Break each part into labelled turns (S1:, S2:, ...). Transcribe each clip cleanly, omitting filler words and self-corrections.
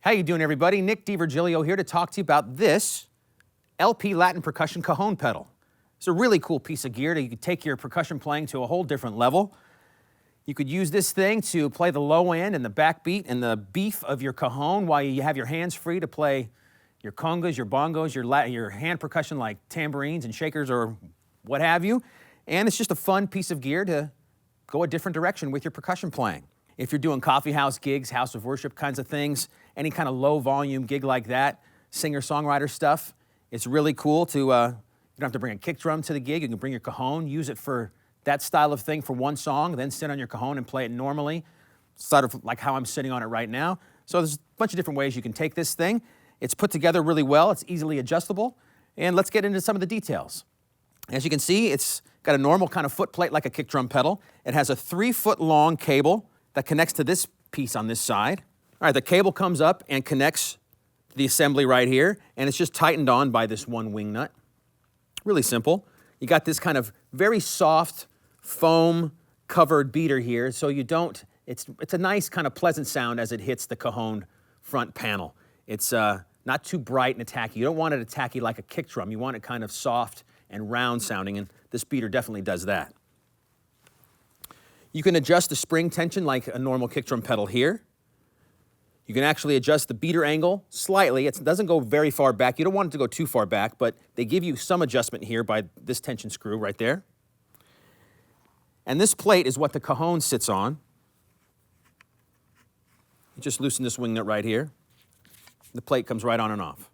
S1: How you doing, everybody? Nick DiVirgilio here to talk to you about this LP Latin Percussion Cajon Pedal. It's a really cool piece of gear that you could take your percussion playing to a whole different level. You could use this thing to play the low end and the backbeat and the beef of your cajon while you have your hands free to play your congas, your bongos, your hand percussion like tambourines and shakers or what have you. And it's just a fun piece of gear to go a different direction with your percussion playing. If you're doing coffee house gigs, house of worship kinds of things, any kind of low volume gig like that, singer-songwriter stuff, it's really cool to, you don't have to bring a kick drum to the gig. You can bring your cajon, use it for that style of thing for one song, then sit on your cajon and play it normally, sort of like how I'm sitting on it right now. So there's a bunch of different ways you can take this thing. It's put together really well. It's easily adjustable. And let's get into some of the details. As you can see, it's got a normal kind of foot plate like a kick drum pedal. It has a 3-foot long cable that connects to this piece on this side. All right, the cable comes up and connects to the assembly right here, and it's just tightened on by this one wing nut. Really simple. You got this kind of very soft foam covered beater here, so you don't, it's a nice kind of pleasant sound as it hits the cajon front panel. It's not too bright and attacky. You don't want it attacky like a kick drum. You want it kind of soft and round sounding, and this beater definitely does that. You can adjust the spring tension like a normal kick drum pedal here. You can actually adjust the beater angle slightly. It doesn't go very far back. You don't want it to go too far back, but they give you some adjustment here by this tension screw right there. And this plate is what the cajon sits on. You just loosen this wing nut right here. The plate comes right on and off.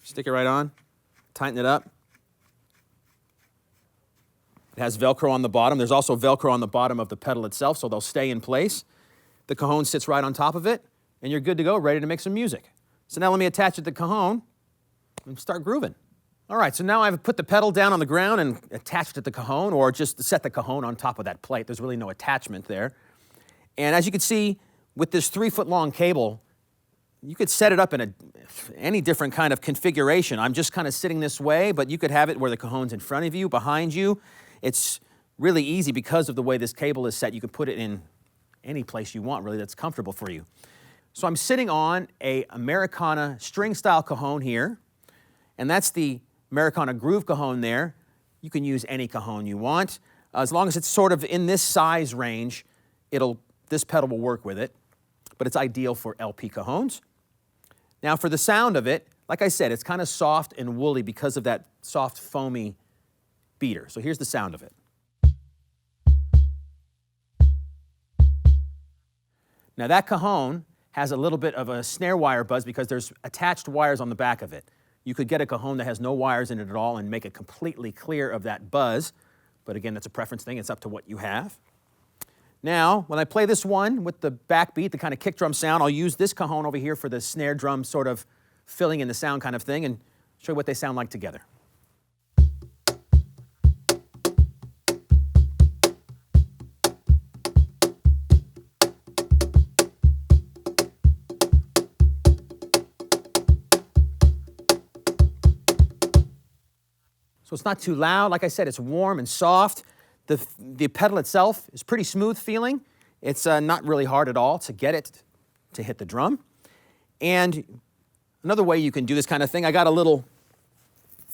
S1: Stick it right on, tighten it up. It has Velcro on the bottom. There's also Velcro on the bottom of the pedal itself, so they'll stay in place. The cajon sits right on top of it, and you're good to go, ready to make some music. So now let me attach it to the cajon and start grooving. All right, so now I've put the pedal down on the ground and attached it to the cajon, or just set the cajon on top of that plate. There's really no attachment there. And as you can see, with this 3-foot long cable, you could set it up in any different kind of configuration. I'm just kind of sitting this way, but you could have it where the cajon's in front of you, behind you. It's really easy because of the way this cable is set. You can put it in any place you want, really, that's comfortable for you. So I'm sitting on a Americana string-style cajon here, and that's the Americana groove cajon there. You can use any cajon you want. As long as it's sort of in this size range, this pedal will work with it, but it's ideal for LP cajons. Now for the sound of it, like I said, it's kind of soft and woolly because of that soft, foamy beater. So here's the sound of it. Now that cajon has a little bit of a snare wire buzz because there's attached wires on the back of it. You could get a cajon that has no wires in it at all and make it completely clear of that buzz. But again, that's a preference thing. It's up to what you have. Now, when I play this one with the backbeat, the kind of kick drum sound, I'll use this cajon over here for the snare drum sort of filling in the sound kind of thing and show you what they sound like together. So it's not too loud. Like I said, it's warm and soft. The pedal itself is pretty smooth feeling. It's not really hard at all to get it to hit the drum. And another way you can do this kind of thing, I got a little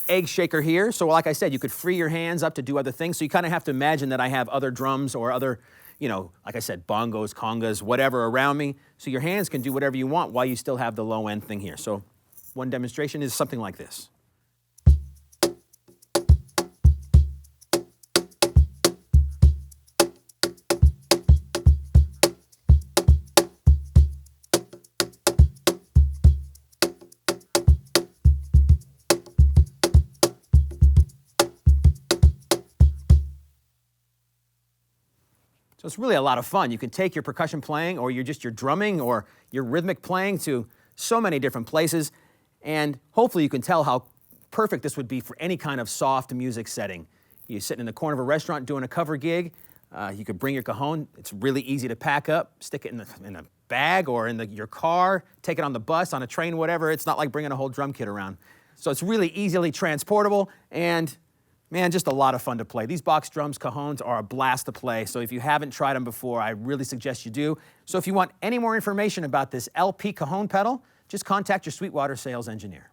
S1: egg shaker here. So like I said, you could free your hands up to do other things. So you kind of have to imagine that I have other drums or other, like I said, bongos, congas, whatever around me. So your hands can do whatever you want while you still have the low end thing here. So one demonstration is something like this. So it's really a lot of fun. You can take your percussion playing or your drumming or your rhythmic playing to so many different places, and hopefully you can tell how perfect this would be for any kind of soft music setting. You're sitting in the corner of a restaurant doing a cover gig, you could bring your cajon. It's really easy to pack up, stick it in a bag or in your car, take it on the bus, on a train, whatever. It's not like bringing a whole drum kit around. So it's really easily transportable, and Man, just a lot of fun to play. These box drums, Cajons, are a blast to play, so if you haven't tried them before, I really suggest you do. So if you want any more information about this LP Cajon pedal, just contact your Sweetwater sales engineer.